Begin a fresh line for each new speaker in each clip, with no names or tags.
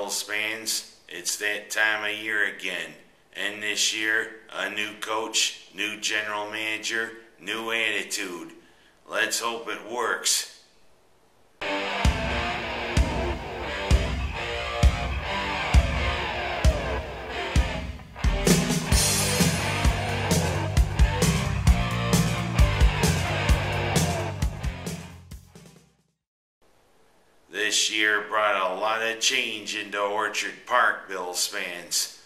Bills fans, it's that time of year again. And this year, a new coach, new general manager, new attitude. Let's hope it works. This year brought a lot of change into Orchard Park, Bills fans.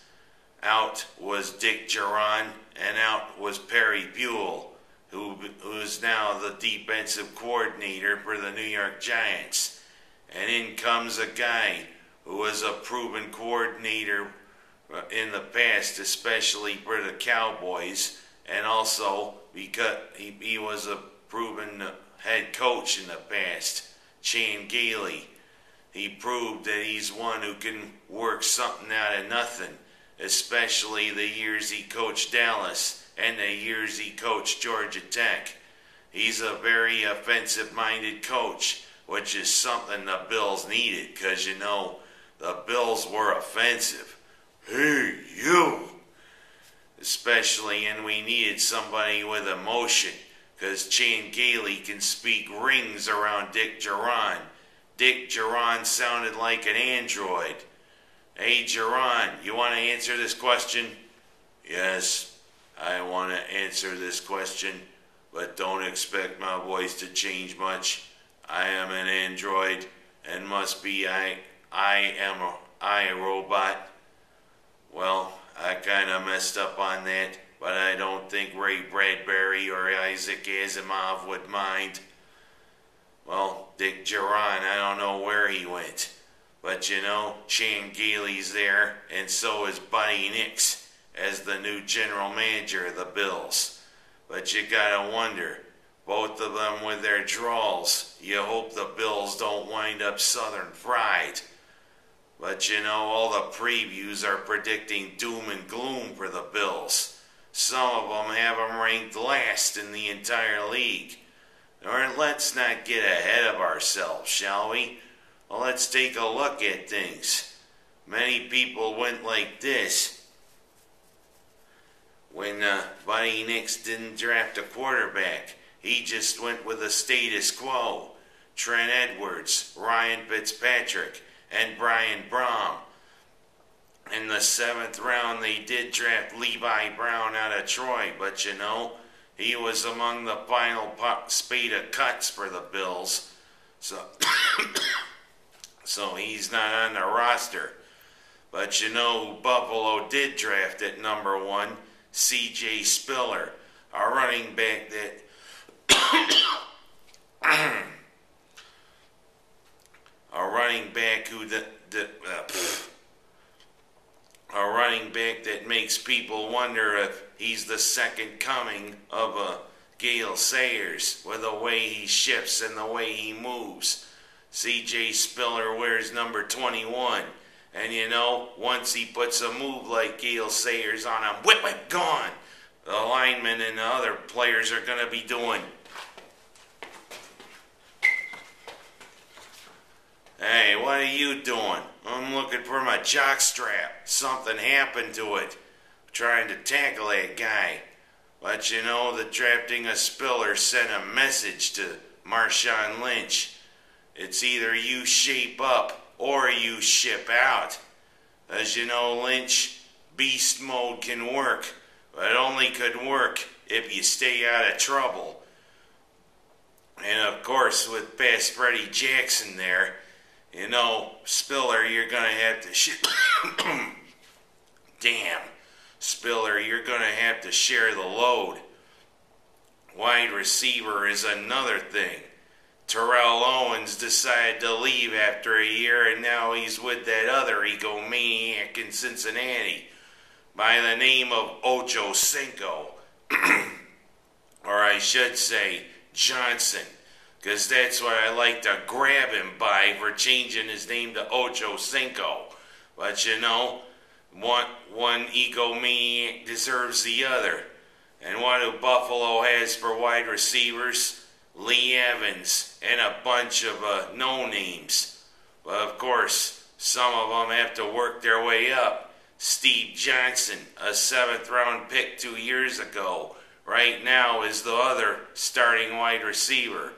Out was Dick Jauron, and out was Perry Buell, who is now the defensive coordinator for the New York Giants. And in comes a guy who was a proven coordinator in the past, especially for the Cowboys, and also because he was a proven head coach in the past, Chan Gailey. He proved that he's one who can work something out of nothing, especially the years he coached Dallas and the years he coached Georgia Tech. He's a very offensive-minded coach, which is something the Bills needed, because, you know, the Bills were offensive. Hey, you! Especially, and we needed somebody with emotion, because Chan Gailey can speak rings around Dick Jauron. Dick Jauron sounded like an android. Hey, Jauron, you want to answer this question? Yes, I want to answer this question, but don't expect my voice to change much. I am an android, and must be I am a robot. Well, I kind of messed up on that, but I don't think Ray Bradbury or Isaac Asimov would mind. Well, Dick Jauron, I don't know where he went. But you know, Chan Gailey's there, and so is Buddy Nix as the new general manager of the Bills. But you gotta wonder, both of them with their drawls, you hope the Bills don't wind up Southern fried. But you know, all the previews are predicting doom and gloom for the Bills. Some of them have them ranked last in the entire league. Or let's not get ahead of ourselves, shall we? Well, let's take a look at things. Many people went like this. When Buddy Nix didn't draft a quarterback, he just went with the status quo. Trent Edwards, Ryan Fitzpatrick, and Brian Brohm. In the 7th round, they did draft Levi Brown out of Troy, but you know, he was among the final spate of cuts for the Bills. So he's not on the roster. But you know who Buffalo did draft at number 1? C.J. Spiller, a running back that a running back that makes people wonder if he's the second coming of Gale Sayers, with the way he shifts and the way he moves. C.J. Spiller wears number 21, and you know, once he puts a move like Gale Sayers on him, whip, gone. The linemen and the other players are going to be doing. Hey, what are you doing? I'm looking for my jockstrap. Something happened to it. I'm trying to tackle that guy. But you know, the drafting of Spiller sent a message to Marshawn Lynch. It's either you shape up or you ship out. As you know, Lynch, beast mode can work, but it only could work if you stay out of trouble. And of course, with past Freddie Jackson there, you know, Spiller, you're going to have to Damn. Spiller, you're going to have to share the load. Wide receiver is another thing. Terrell Owens decided to leave after a year, and now he's with that other egomaniac in Cincinnati by the name of Ocho Cinco. Or I should say Johnson, because that's what I like to grab him by for changing his name to Ocho Cinco. But you know, one egomaniac deserves the other. And what do Buffalo has for wide receivers? Lee Evans and a bunch of no-names. But of course, Some of them have to work their way up. Steve Johnson, a 7th round pick 2 years ago, right now is the other starting wide receiver.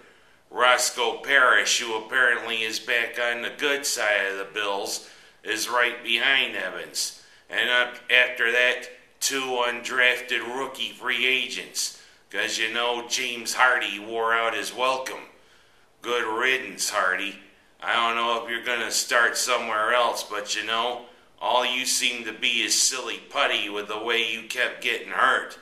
Roscoe Parrish, who apparently is back on the good side of the Bills, is right behind Evans. And up after that, 2 undrafted rookie free agents. Because you know James Hardy wore out his welcome. Good riddance, Hardy. I don't know if you're going to start somewhere else, but you know, all you seem to be is silly putty with the way you kept getting hurt.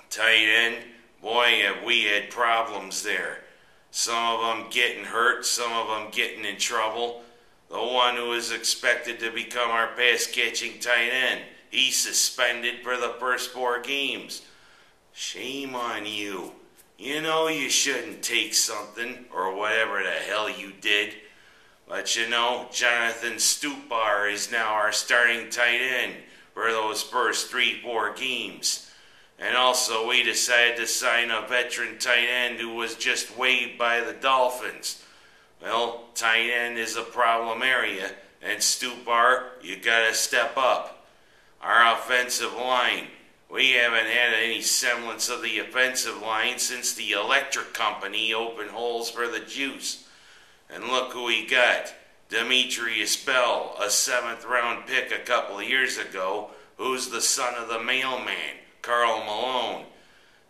Tight end, boy, have we had problems there. Some of them getting hurt, some of them getting in trouble. The one who is expected to become our pass-catching tight end, he's suspended for the first 4 games. Shame on you. You know you shouldn't take something, or whatever the hell you did. But you know, Jonathan Stupar is now our starting tight end for those first 3-4 games. And also we decided to sign a veteran tight end who was just waived by the Dolphins. Well, tight end is a problem area, and Stupar, you gotta step up. Our offensive line. We haven't had any semblance of the offensive line since the electric company opened holes for the juice. And look who we got. Demetrius Bell, a 7th round pick a couple of years ago, who's the son of the mailman, Karl Malone.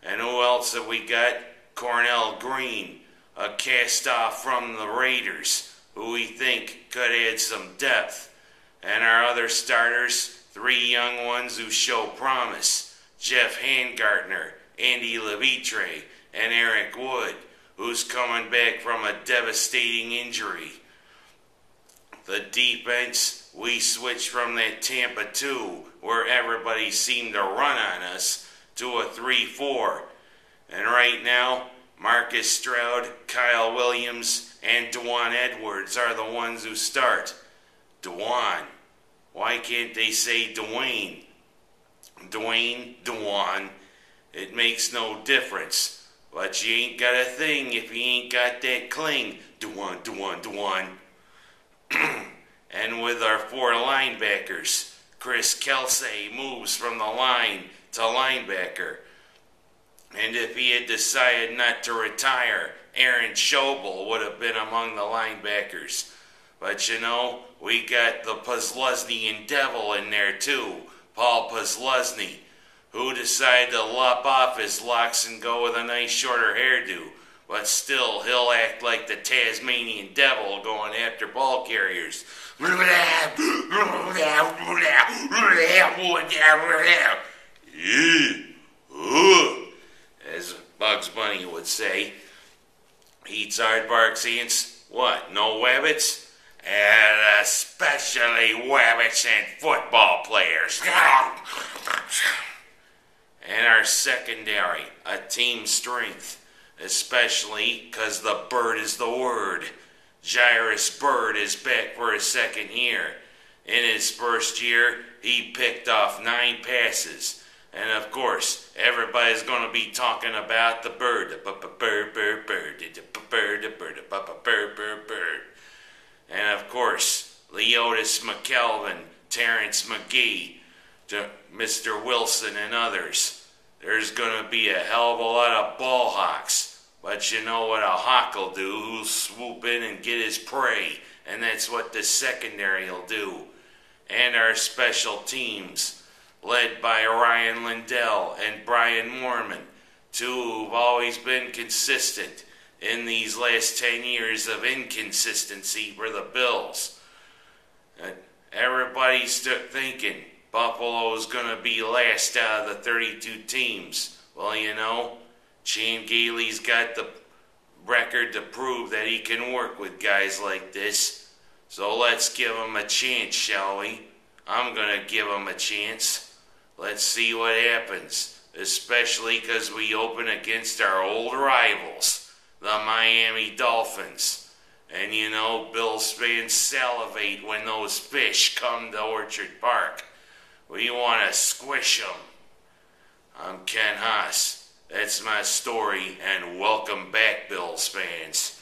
And who else have we got? Cornell Green, a cast-off from the Raiders, who we think could add some depth. And our other starters, 3 young ones who show promise. Jeff Handgartner, Andy Levitre, and Eric Wood, who's coming back from a devastating injury. The defense, we switched from that Tampa 2, where everybody seemed to run on us, to a 3-4. And right now, Marcus Stroud, Kyle Williams, and Dwan Edwards are the ones who start. Dwan. Why can't they say Dwayne? Dwayne, Dwan. It makes no difference. But you ain't got a thing if you ain't got that cling. Dwan, Dwan, Dwan. And with our 4 linebackers, Chris Kelsay moves from the line to linebacker. And if he had decided not to retire, Aaron Schobel would have been among the linebackers. But you know, we got the Poslusnian devil in there too, Paul Poslusny, who decided to lop off his locks and go with a nice shorter hairdo. But still, he'll act like the Tasmanian devil going after ball carriers. As Bugs Bunny would say. Eats aardvarks, ants. What, no wabbits? And especially wabbits and football players. And our secondary, a team strength. Especially because the bird is the word. Jairus Byrd is back for his 2nd year. In his first year, he picked off 9 passes. And of course, everybody's going to be talking about the bird. And of course, Leotis McKelvin, Terrence McGee, Mr. Wilson, and others. There's going to be a hell of a lot of ball hawks. But you know what a hawk will do? He'll swoop in and get his prey. And that's what the secondary will do. And our special teams, led by Ryan Lindell and Brian Moorman, 2 who've always been consistent in these last 10 years of inconsistency for the Bills. Everybody's thinking Buffalo's going to be last out of the 32 teams. Well, you know, Chan Gailey's got the record to prove that he can work with guys like this. So let's give him a chance, shall we? I'm going to give him a chance. Let's see what happens, especially because we open against our old rivals, the Miami Dolphins. And you know, Bills fans salivate when those fish come to Orchard Park. We want to squish them. I'm Ken Haas. That's my story, and welcome back, Bills fans.